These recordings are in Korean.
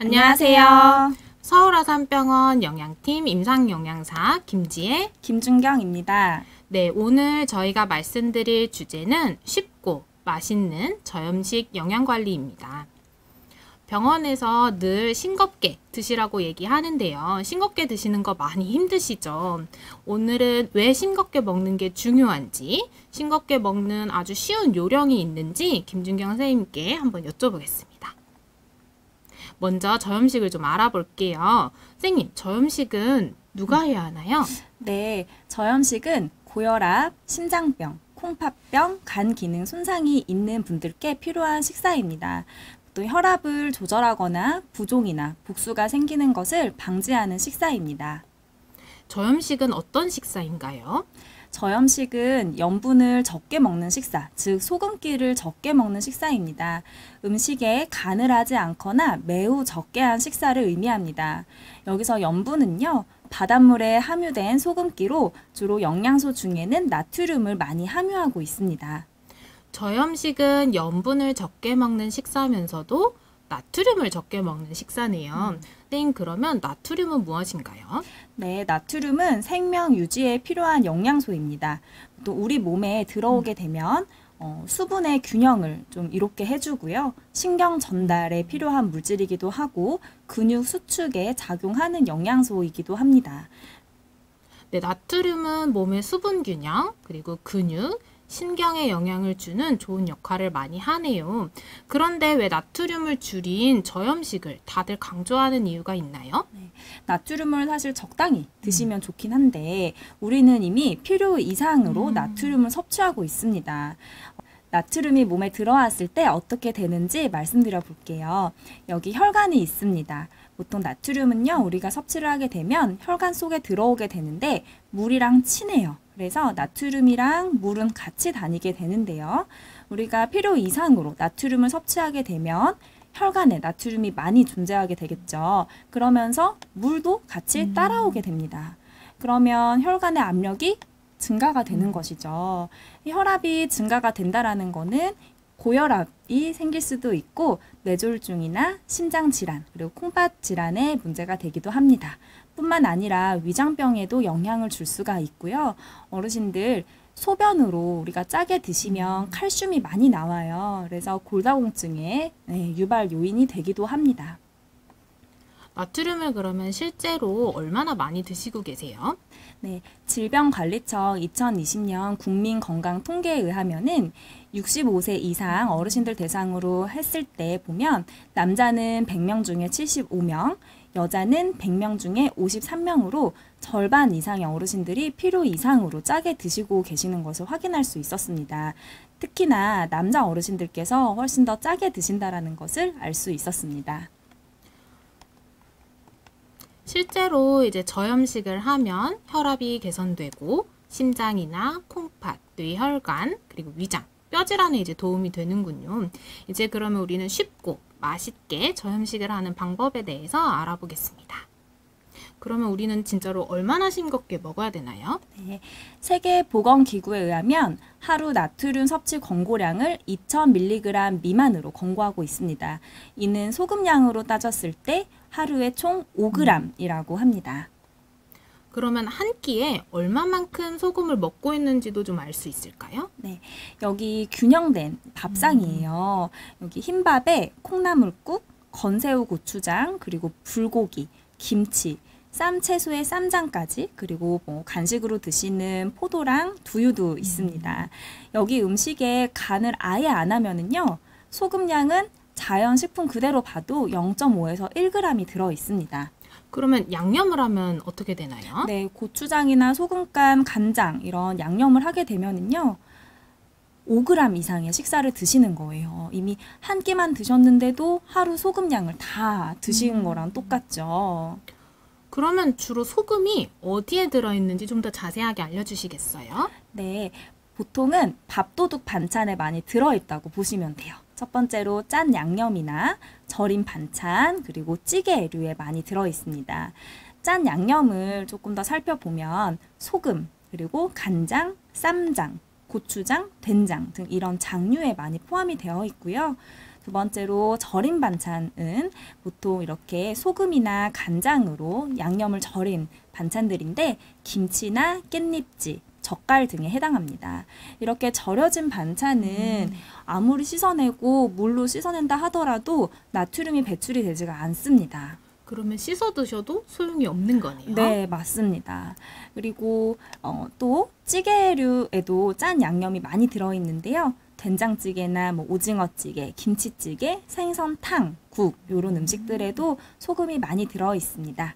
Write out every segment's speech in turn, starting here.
안녕하세요. 서울아산병원 영양팀 임상영양사 김지혜, 김준경입니다. 네, 오늘 저희가 말씀드릴 주제는 쉽고 맛있는 저염식 영양관리입니다. 병원에서 늘 싱겁게 드시라고 얘기하는데요. 싱겁게 드시는 거 많이 힘드시죠? 오늘은 왜 싱겁게 먹는 게 중요한지, 싱겁게 먹는 아주 쉬운 요령이 있는지 김준경 선생님께 한번 여쭤보겠습니다. 먼저 저염식을 좀 알아볼게요. 선생님, 저염식은 누가 해야 하나요? 네, 저염식은 고혈압, 심장병, 콩팥병, 간 기능 손상이 있는 분들께 필요한 식사입니다. 또 혈압을 조절하거나 부종이나 복수가 생기는 것을 방지하는 식사입니다. 저염식은 어떤 식사인가요? 저염식은 염분을 적게 먹는 식사, 즉 소금기를 적게 먹는 식사입니다. 음식에 간을 하지 않거나 매우 적게 한 식사를 의미합니다. 여기서 염분은요, 바닷물에 함유된 소금기로 주로 영양소 중에는 나트륨을 많이 함유하고 있습니다. 저염식은 염분을 적게 먹는 식사면서도 나트륨을 적게 먹는 식사네요. 땡, 그러면 나트륨은 무엇인가요? 네, 나트륨은 생명 유지에 필요한 영양소입니다. 또 우리 몸에 들어오게 되면 수분의 균형을 좀 이롭게 해주고요. 신경 전달에 필요한 물질이기도 하고 근육 수축에 작용하는 영양소이기도 합니다. 네, 나트륨은 몸의 수분 균형, 그리고 근육, 신경에 영향을 주는 좋은 역할을 많이 하네요. 그런데 왜 나트륨을 줄인 저염식을 다들 강조하는 이유가 있나요? 네, 나트륨을 사실 적당히 드시면 좋긴 한데 우리는 이미 필요 이상으로 나트륨을 섭취하고 있습니다. 나트륨이 몸에 들어왔을 때 어떻게 되는지 말씀드려 볼게요. 여기 혈관이 있습니다. 보통 나트륨은요, 우리가 섭취를 하게 되면 혈관 속에 들어오게 되는데 물이랑 친해요. 그래서 나트륨이랑 물은 같이 다니게 되는데요. 우리가 필요 이상으로 나트륨을 섭취하게 되면 혈관에 나트륨이 많이 존재하게 되겠죠. 그러면서 물도 같이 따라오게 됩니다. 그러면 혈관의 압력이 증가가 되는 것이죠. 혈압이 증가가 된다라는 거는 고혈압이 생길 수도 있고 뇌졸중이나 심장질환 그리고 콩팥 질환의 문제가 되기도 합니다. 뿐만 아니라 위장병에도 영향을 줄 수가 있고요. 어르신들 소변으로 우리가 짜게 드시면 칼슘이 많이 나와요. 그래서 골다공증의 유발 요인이 되기도 합니다. 나트륨을 그러면 실제로 얼마나 많이 드시고 계세요? 네, 질병관리청 2020년 국민건강통계에 의하면은 65세 이상 어르신들 대상으로 했을 때 보면 남자는 100명 중에 75명, 여자는 100명 중에 53명으로 절반 이상의 어르신들이 필요 이상으로 짜게 드시고 계시는 것을 확인할 수 있었습니다. 특히나 남자 어르신들께서 훨씬 더 짜게 드신다라는 것을 알 수 있었습니다. 실제로 이제 저염식을 하면 혈압이 개선되고 심장이나 콩팥, 뇌혈관, 그리고 위장, 뼈질환에 이제 도움이 되는군요. 이제 그러면 우리는 쉽고 맛있게 저염식을 하는 방법에 대해서 알아보겠습니다. 그러면 우리는 진짜로 얼마나 싱겁게 먹어야 되나요? 네, 세계보건기구에 의하면 하루 나트륨 섭취 권고량을 2000mg 미만으로 권고하고 있습니다. 이는 소금량으로 따졌을 때 하루에 총 5g이라고 합니다. 그러면 한 끼에 얼마만큼 소금을 먹고 있는지도 좀 알 수 있을까요? 네, 여기 균형된 밥상이에요. 여기 흰밥에 콩나물국, 건새우 고추장, 그리고 불고기, 김치, 쌈채소에 쌈장까지 그리고 뭐 간식으로 드시는 포도랑 두유도 있습니다. 여기 음식에 간을 아예 안 하면은요, 소금량은 자연 식품 그대로 봐도 0.5에서 1g이 들어 있습니다. 그러면 양념을 하면 어떻게 되나요? 네, 고추장이나 소금간, 간장 이런 양념을 하게 되면은요, 5g 이상의 식사를 드시는 거예요. 이미 한 끼만 드셨는데도 하루 소금량을 다 드신 거랑 똑같죠. 그러면 주로 소금이 어디에 들어있는지 좀 더 자세하게 알려주시겠어요? 네, 보통은 밥도둑 반찬에 많이 들어있다고 보시면 돼요. 첫 번째로 짠 양념이나 절인 반찬, 그리고 찌개류에 많이 들어있습니다. 짠 양념을 조금 더 살펴보면 소금, 그리고 간장, 쌈장, 고추장, 된장 등 이런 장류에 많이 포함이 되어 있고요. 두 번째로 절인 반찬은 보통 이렇게 소금이나 간장으로 양념을 절인 반찬들인데 김치나 깻잎지, 젓갈 등에 해당합니다. 이렇게 절여진 반찬은 아무리 씻어내고 물로 씻어낸다 하더라도 나트륨이 배출이 되지가 않습니다. 그러면 씻어 드셔도 소용이 없는 거네요. 네, 맞습니다. 그리고 또 찌개류에도 짠 양념이 많이 들어있는데요. 된장찌개나 뭐 오징어찌개, 김치찌개, 생선탕, 국 이런 음식들에도 소금이 많이 들어있습니다.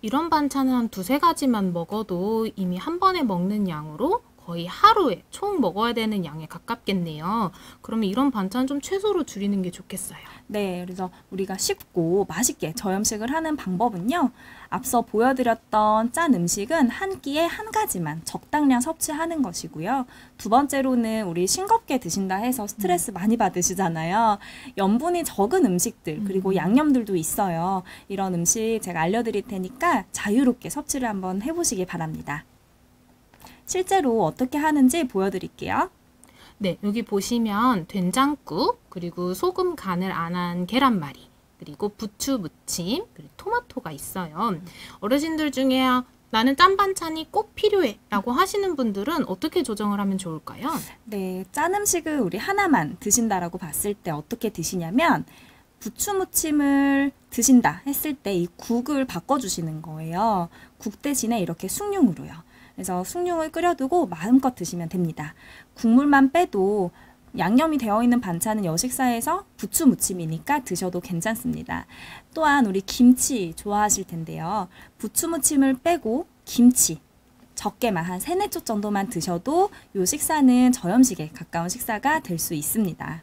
이런 반찬은 한 두세 가지만 먹어도 이미 한 번에 먹는 양으로 거의 하루에 총 먹어야 되는 양에 가깝겠네요. 그러면 이런 반찬 좀 최소로 줄이는 게 좋겠어요. 네, 그래서 우리가 쉽고 맛있게 저염식을 하는 방법은요. 앞서 보여드렸던 짠 음식은 한 끼에 한 가지만 적당량 섭취하는 것이고요. 두 번째로는 우리 싱겁게 드신다 해서 스트레스 많이 받으시잖아요. 염분이 적은 음식들 그리고 양념들도 있어요. 이런 음식 제가 알려드릴 테니까 자유롭게 섭취를 한번 해보시기 바랍니다. 실제로 어떻게 하는지 보여드릴게요. 네, 여기 보시면 된장국, 그리고 소금 간을 안 한 계란말이, 그리고 부추 무침, 그리고 토마토가 있어요. 어르신들 중에 나는 짠 반찬이 꼭 필요해 라고 하시는 분들은 어떻게 조정을 하면 좋을까요? 네, 짠 음식을 우리 하나만 드신다라고 봤을 때 어떻게 드시냐면 부추 무침을 드신다 했을 때 이 국을 바꿔주시는 거예요. 국 대신에 이렇게 숭늉으로요. 그래서 숭늉을 끓여두고 마음껏 드시면 됩니다. 국물만 빼도 양념이 되어 있는 반찬은 여식사에서 부추 무침이니까 드셔도 괜찮습니다. 또한 우리 김치 좋아하실 텐데요. 부추 무침을 빼고 김치 적게만 한 3-4쪽 정도만 드셔도 이 식사는 저염식에 가까운 식사가 될 수 있습니다.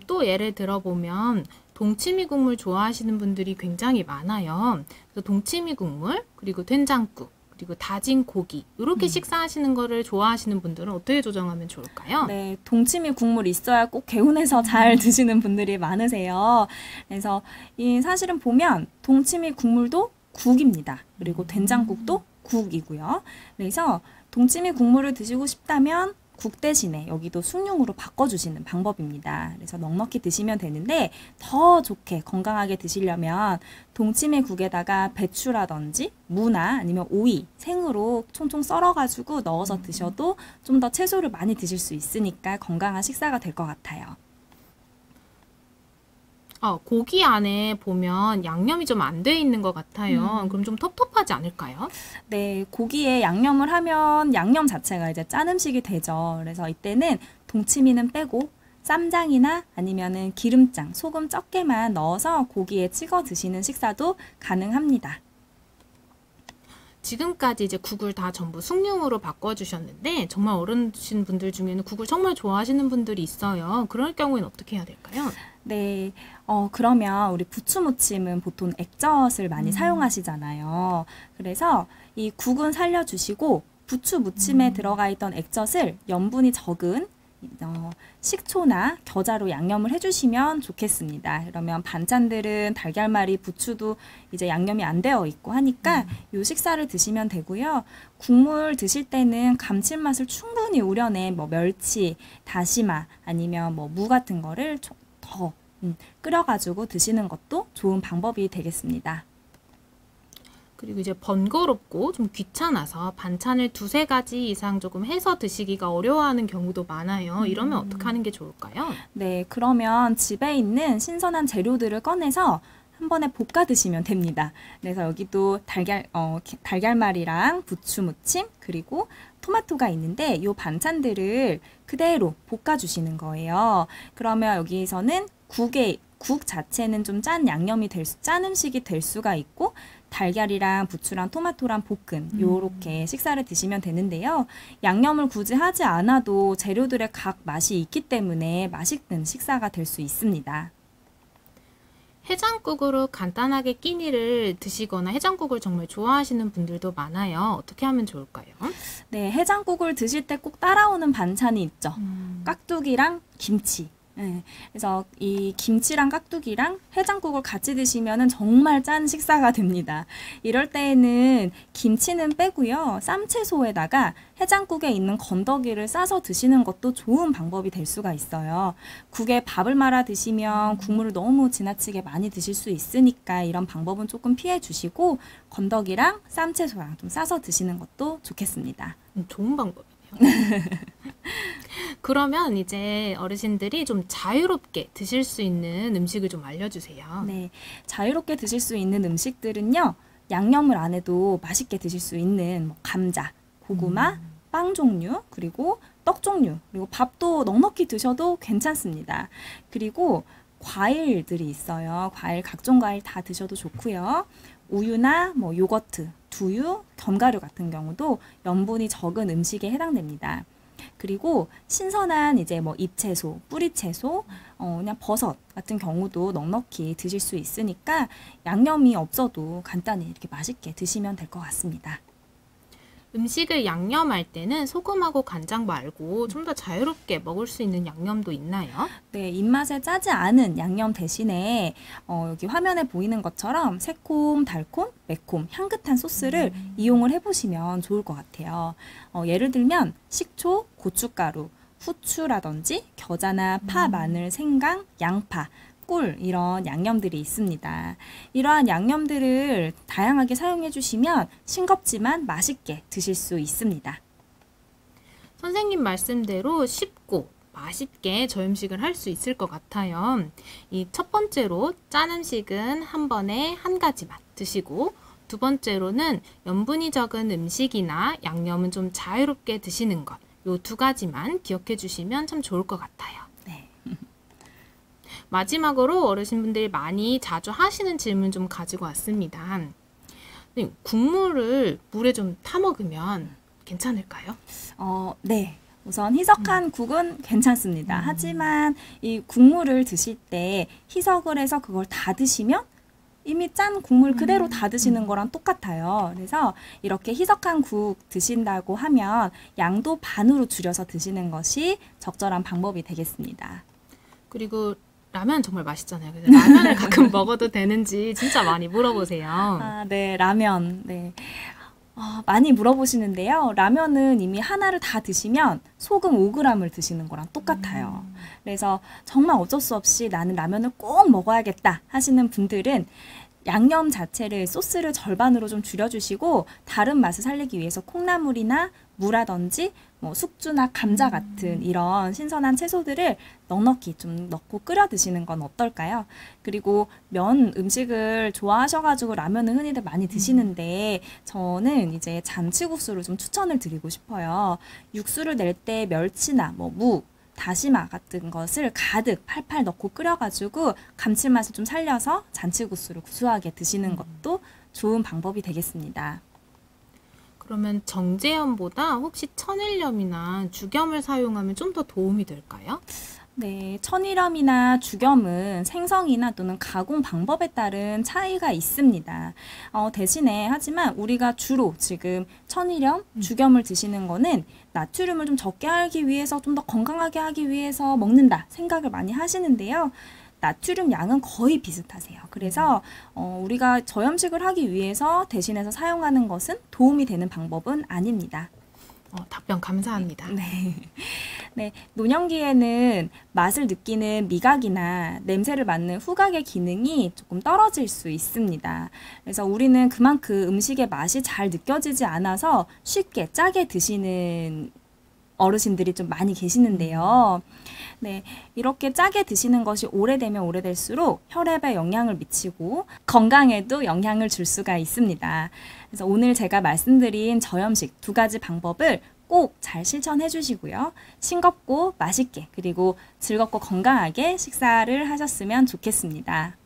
또 예를 들어보면 동치미 국물 좋아하시는 분들이 굉장히 많아요. 그래서 동치미 국물, 그리고 된장국, 그리고 다진 고기 이렇게 식사하시는 거를 좋아하시는 분들은 어떻게 조정하면 좋을까요? 네, 동치미 국물 있어야 꼭 개운해서 잘 드시는 분들이 많으세요. 그래서 사실은 보면 동치미 국물도 국입니다. 그리고 된장국도 국이고요. 그래서 동치미 국물을 드시고 싶다면 국 대신에 여기도 숭늉으로 바꿔주시는 방법입니다. 그래서 넉넉히 드시면 되는데 더 좋게 건강하게 드시려면 동치미 국에다가 배추라든지 무나 아니면 오이, 생으로 총총 썰어가지고 넣어서 드셔도 좀 더 채소를 많이 드실 수 있으니까 건강한 식사가 될 것 같아요. 고기 안에 보면 양념이 좀 안 돼 있는 것 같아요. 그럼 좀 텁텁하지 않을까요? 네, 고기에 양념을 하면 양념 자체가 이제 짠 음식이 되죠. 그래서 이때는 동치미는 빼고 쌈장이나 아니면은 기름장, 소금 적게만 넣어서 고기에 찍어 드시는 식사도 가능합니다. 지금까지 이제 국을 다 전부 숭늉으로 바꿔주셨는데 정말 어르신 분들 중에는 국을 정말 좋아하시는 분들이 있어요. 그럴 경우에는 어떻게 해야 될까요? 네, 그러면 우리 부추 무침은 보통 액젓을 많이 사용하시잖아요. 그래서 이 국은 살려주시고 부추 무침에 들어가 있던 액젓을 염분이 적은 식초나 겨자로 양념을 해주시면 좋겠습니다. 그러면 반찬들은 달걀말이, 부추도 이제 양념이 안 되어 있고 하니까 요 식사를 드시면 되고요. 국물 드실 때는 감칠맛을 충분히 우려낸 뭐 멸치, 다시마 아니면 뭐 무 같은 거를 더 끓여가지고 드시는 것도 좋은 방법이 되겠습니다. 그리고 이제 번거롭고 좀 귀찮아서 반찬을 두세 가지 이상 조금 해서 드시기가 어려워하는 경우도 많아요. 이러면 어떻게 하는 게 좋을까요? 네, 그러면 집에 있는 신선한 재료들을 꺼내서 한 번에 볶아 드시면 됩니다. 그래서 여기도 달걀말이랑 부추 무침 그리고 토마토가 있는데 이 반찬들을 그대로 볶아 주시는 거예요. 그러면 여기서는 국 자체는 좀 짠 양념이 짠 음식이 될 수가 있고 달걀이랑 부추랑 토마토랑 볶은 요렇게 식사를 드시면 되는데요. 양념을 굳이 하지 않아도 재료들의 각 맛이 있기 때문에 맛있는 식사가 될 수 있습니다. 해장국으로 간단하게 끼니를 드시거나 해장국을 정말 좋아하시는 분들도 많아요. 어떻게 하면 좋을까요? 네, 해장국을 드실 때 꼭 따라오는 반찬이 있죠. 깍두기랑 김치. 네, 그래서 이 김치랑 깍두기랑 해장국을 같이 드시면은 정말 짠 식사가 됩니다. 이럴 때에는 김치는 빼고요. 쌈채소에다가 해장국에 있는 건더기를 싸서 드시는 것도 좋은 방법이 될 수가 있어요. 국에 밥을 말아 드시면 국물을 너무 지나치게 많이 드실 수 있으니까 이런 방법은 조금 피해 주시고 건더기랑 쌈채소랑 좀 싸서 드시는 것도 좋겠습니다. 좋은 방법이네요. 그러면 이제 어르신들이 좀 자유롭게 드실 수 있는 음식을 좀 알려주세요. 네, 자유롭게 드실 수 있는 음식들은요. 양념을 안 해도 맛있게 드실 수 있는 뭐 감자, 고구마, 빵 종류, 그리고 떡 종류, 그리고 밥도 넉넉히 드셔도 괜찮습니다. 그리고 과일들이 있어요. 과일, 각종 과일 다 드셔도 좋고요. 우유나 뭐 요거트, 두유, 견과류 같은 경우도 염분이 적은 음식에 해당됩니다. 그리고 신선한 이제 뭐 잎채소, 뿌리채소, 그냥 버섯 같은 경우도 넉넉히 드실 수 있으니까 양념이 없어도 간단히 이렇게 맛있게 드시면 될 것 같습니다. 음식을 양념할 때는 소금하고 간장 말고 좀 더 자유롭게 먹을 수 있는 양념도 있나요? 네, 입맛에 짜지 않은 양념 대신에 여기 화면에 보이는 것처럼 새콤, 달콤, 매콤, 향긋한 소스를 이용을 해보시면 좋을 것 같아요. 예를 들면 식초, 고춧가루, 후추라든지 겨자나 파, 마늘, 생강, 양파, 꿀 이런 양념들이 있습니다. 이러한 양념들을 다양하게 사용해 주시면 싱겁지만 맛있게 드실 수 있습니다. 선생님 말씀대로 쉽고 맛있게 저염식을 할 수 있을 것 같아요. 이 첫 번째로 짠 음식은 한 번에 한 가지만 드시고 두 번째로는 염분이 적은 음식이나 양념은 좀 자유롭게 드시는 것. 요 두 가지만 기억해 주시면 참 좋을 것 같아요. 네. 마지막으로 어르신분들이 많이 자주 하시는 질문 좀 가지고 왔습니다. 국물을 물에 좀 타 먹으면 괜찮을까요? 네. 우선 희석한 국은 괜찮습니다. 하지만 이 국물을 드실 때 희석을 해서 그걸 다 드시면 이미 짠 국물 그대로 다 드시는 거랑 똑같아요. 그래서 이렇게 희석한 국 드신다고 하면 양도 반으로 줄여서 드시는 것이 적절한 방법이 되겠습니다. 그리고 라면 정말 맛있잖아요. 그래서 라면을 가끔 먹어도 되는지 진짜 많이 물어보세요. 아, 네, 라면. 네. 많이 물어보시는데요. 라면은 이미 하나를 다 드시면 소금 5g을 드시는 거랑 똑같아요. 그래서 정말 어쩔 수 없이 나는 라면을 꼭 먹어야겠다 하시는 분들은 양념 자체를 소스를 절반으로 좀 줄여주시고 다른 맛을 살리기 위해서 콩나물이나 무라든지 뭐 숙주나 감자 같은 이런 신선한 채소들을 넉넉히 좀 넣고 끓여 드시는 건 어떨까요? 그리고 면 음식을 좋아하셔가지고 라면을 흔히들 많이 드시는데 저는 이제 잔치국수를 좀 추천을 드리고 싶어요. 육수를 낼 때 멸치나 뭐 무, 다시마 같은 것을 가득 팔팔 넣고 끓여가지고 감칠맛을 좀 살려서 잔치국수를 구수하게 드시는 것도 좋은 방법이 되겠습니다. 그러면 정제염보다 혹시 천일염이나 죽염을 사용하면 좀 더 도움이 될까요? 네, 천일염이나 죽염은 생성이나 또는 가공 방법에 따른 차이가 있습니다. 대신에 하지만 우리가 주로 지금 천일염, 죽염을 드시는 거는 나트륨을 좀 적게 하기 위해서 좀 더 건강하게 하기 위해서 먹는다 생각을 많이 하시는데요. 나트륨 양은 거의 비슷하세요. 그래서 우리가 저염식을 하기 위해서 대신해서 사용하는 것은 도움이 되는 방법은 아닙니다. 답변 감사합니다. 네. 네, 노년기에는 맛을 느끼는 미각이나 냄새를 맡는 후각의 기능이 조금 떨어질 수 있습니다. 그래서 우리는 그만큼 음식의 맛이 잘 느껴지지 않아서 쉽게 짜게 드시는 어르신들이 좀 많이 계시는데요. 네, 이렇게 짜게 드시는 것이 오래되면 오래될수록 혈압에 영향을 미치고 건강에도 영향을 줄 수가 있습니다. 그래서 오늘 제가 말씀드린 저염식 두 가지 방법을 꼭 잘 실천해 주시고요. 싱겁고 맛있게 그리고 즐겁고 건강하게 식사를 하셨으면 좋겠습니다.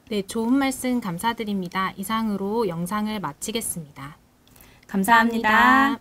네, 좋은 말씀 감사드립니다. 이상으로 영상을 마치겠습니다. 감사합니다.